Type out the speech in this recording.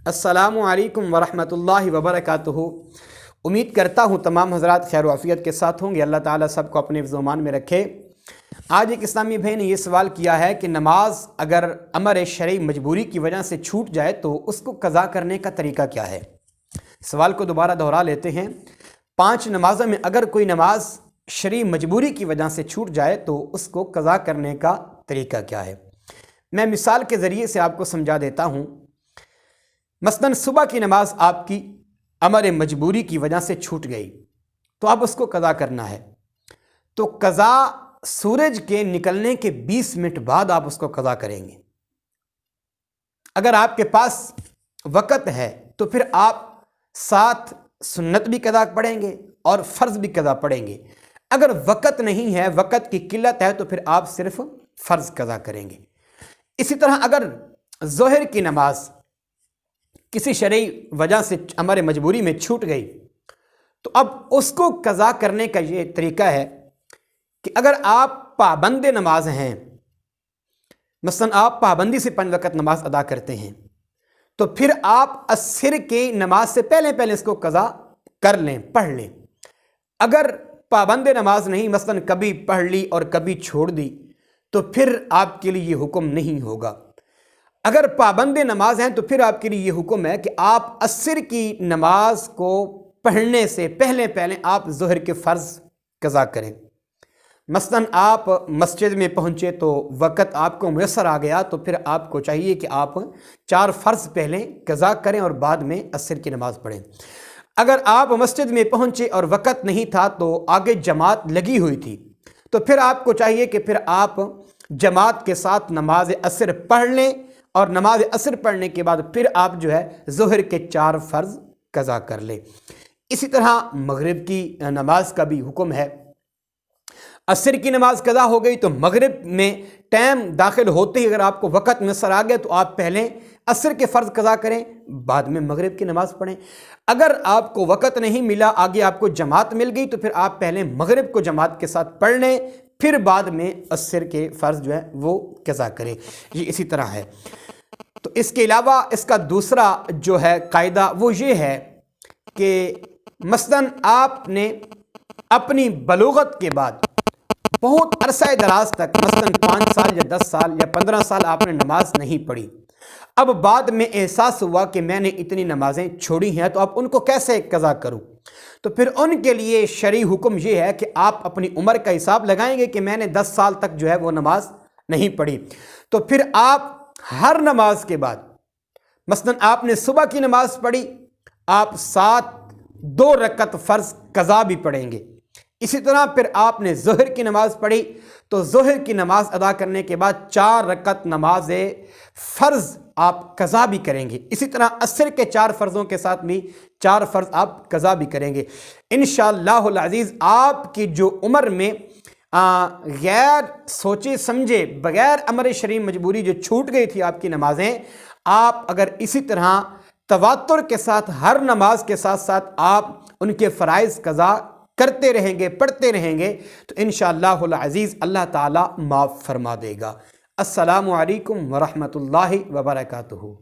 अस्सलामु अलैकुम वरहमतुल्लाहि वबरकातुहू। उम्मीद करता हूँ तमाम हज़रात खैर वाफ़ियत के साथ होंगे। अल्लाह ताला सबको अपने ज़ुमान में रखे। आज एक इस्लामी भाई ने ये सवाल किया है कि नमाज अगर अमर शरई मजबूरी की वजह से छूट जाए तो उसको कज़ा करने का तरीका क्या है। सवाल को दोबारा दोहरा लेते हैं। 5 नमाज़ों में अगर कोई नमाज शरई मजबूरी की वजह से छूट जाए तो उसको कज़ा करने का तरीका क्या है। मैं मिसाल के ज़रिए से आपको समझा देता हूँ। मसलन सुबह की नमाज आपकी अमर मजबूरी की वजह से छूट गई तो अब उसको कज़ा करना है, तो कज़ा सूरज के निकलने के 20 मिनट बाद आप उसको कज़ा करेंगे। अगर आपके पास वक़्त है तो फिर आप साथ सुन्नत भी कज़ा पढ़ेंगे और फ़र्ज़ भी कज़ा पढ़ेंगे। अगर वक़्त नहीं है, वक़्त की किल्लत है, तो फिर आप सिर्फ फ़र्ज़ कज़ा करेंगे। इसी तरह अगर ज़ोहर की नमाज किसी शरई वजह से अमर मजबूरी में छूट गई तो अब उसको कज़ा करने का ये तरीका है कि अगर आप पाबंद नमाज हैं, मसलन आप पाबंदी से 5 वक़्त नमाज अदा करते हैं, तो फिर आप असर की नमाज से पहले इसको कज़ा कर लें, पढ़ लें। अगर पाबंद नमाज नहीं, मसलन कभी पढ़ ली और कभी छोड़ दी, तो फिर आपके लिए ये हुक्म नहीं होगा। अगर पाबंद नमाज हैं तो फिर आपके लिए ये हुक्म है कि आप असर की नमाज को पढ़ने से पहले आप ज़ोहर के फ़र्ज़ कज़ा करें। मसलन आप मस्जिद में पहुँचे तो वक़्त आपको मुयस्सर आ गया, तो फिर आपको चाहिए कि आप 4 फ़र्ज़ पहले कज़ा करें और बाद में असर की नमाज़ पढ़ें। अगर आप मस्जिद में पहुँचे और वक़्त नहीं था तो आगे जमात लगी हुई थी, तो फिर आपको चाहिए कि फिर आप जमात के साथ नमाज असर पढ़ लें और नमाज असर पढ़ने के बाद फिर आप जो है ज़ोहर के 4 फ़र्ज़ कज़ा कर लें। इसी तरह मगरिब की नमाज का भी हुक्म है। असर की नमाज कज़ा हो गई तो मगरिब में टाइम दाखिल होते ही अगर आपको वक़्त मुयस्सर आ गया तो आप पहले असर के फ़र्ज़ कज़ा करें, बाद में मगरिब की नमाज़ पढ़ें। अगर आपको वक़्त नहीं मिला, आगे आपको जमात मिल गई, तो फिर आप पहले मगरिब को जमात के साथ पढ़ लें, फिर बाद में असर के फ़र्ज़ जो है वो कज़ा करें। ये इसी तरह है। तो इसके अलावा इसका दूसरा जो है कायदा वो ये है कि मसलन आपने अपनी बलूगत के बाद बहुत अरसा दराज तक, मसलन 5 साल या 10 साल या 15 साल आपने नमाज नहीं पढ़ी। अब बाद में एहसास हुआ कि मैंने इतनी नमाजें छोड़ी हैं, तो अब उनको कैसे कज़ा करूं। तो फिर उनके लिए शरई हुक्म ये है कि आप अपनी उम्र का हिसाब लगाएंगे कि मैंने 10 साल तक जो है वो नमाज नहीं पढ़ी। तो फिर आप हर नमाज के बाद, मसलन आपने सुबह की नमाज पढ़ी, आप साथ 2 रकत फ़र्ज़ कज़ा भी पढ़ेंगे। इसी तरह फिर आपने ज़ोहर की नमाज पढ़ी तो ज़ोहर की नमाज अदा करने के बाद 4 रकत नमाज फ़र्ज़ आप कज़ा भी करेंगे। इसी तरह असर के 4 फ़र्ज़ों के साथ भी 4 फ़र्ज़ आप कज़ा भी करेंगे। इंशाअल्लाहुल अज़ीज़ आपकी जो उम्र में गैर सोचे समझे बग़ैर अमर शरई मजबूरी जो छूट गई थी आपकी नमाजें, आप अगर इसी तरह तवातुर के साथ हर नमाज के साथ साथ आप उनके फ़राइज़ कज़ा करते रहेंगे, पढ़ते रहेंगे, तो इंशाअल्लाहुल अज़ीज़ अल्लाह ताला माफ़ फरमा देगा। अस्सलामु अलैकुम वरहमतुल्लाहि वबरकातुहू।